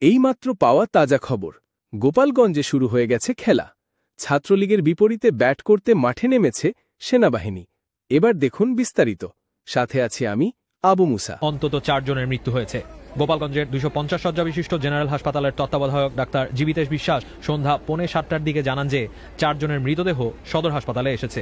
এইমাত্র পাওয়া তাজা খবর, গোপালগঞ্জে শুরু হয়ে গেছে খেলা। ছাত্রলীগের বিপরীতে ব্যাট করতে মাঠে নেমেছে সেনাবাহিনী। এবার দেখুন বিস্তারিত। সাথে আছি আমি, আবু মুসা। অন্তত 4 জনের মৃত্যু হয়েছে। গোপালগঞ্জের 250 শয্যা বিশিষ্ট জেনারেল হাসপাতালের তত্ত্বাবধায়ক ডাক্তার জীবিতেশ বিশ্বাস সন্ধ্যা 6:45টার দিকে জানান যে 4 জনের মৃতদেহ সদর হাসপাতালে এসেছে।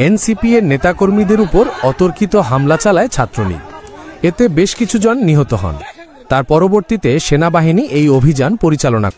এনসিপি এর নেতাকর্মীদের উপর অতর্কিত হামলা চালায় ছাত্রলীগ। এতে বেশ কিছু জন নিহত হন। তার পরবর্তীতে সেনাবাহিনী এই অভিযান পরিচালনা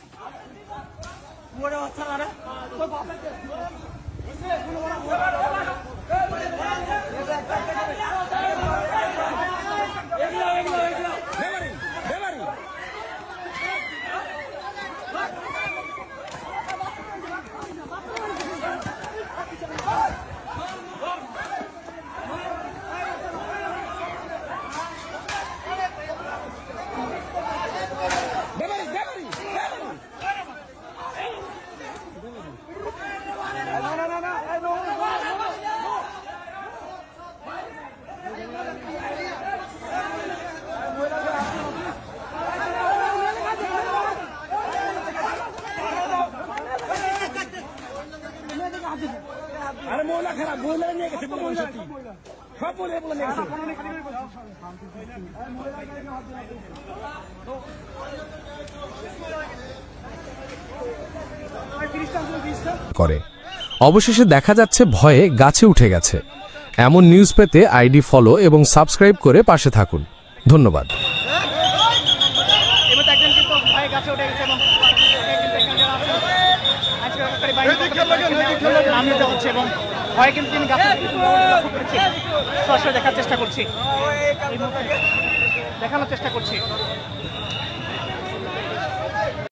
করে। অবশেষে দেখা যাচ্ছে ভয়ে গাছে উঠে গেছে। এমন নিউজ পেতে আইডি ফলো এবং সাবস্ক্রাইব করে পাশে থাকুন। ধন্যবাদ। দেখানোর চেষ্টা করছি।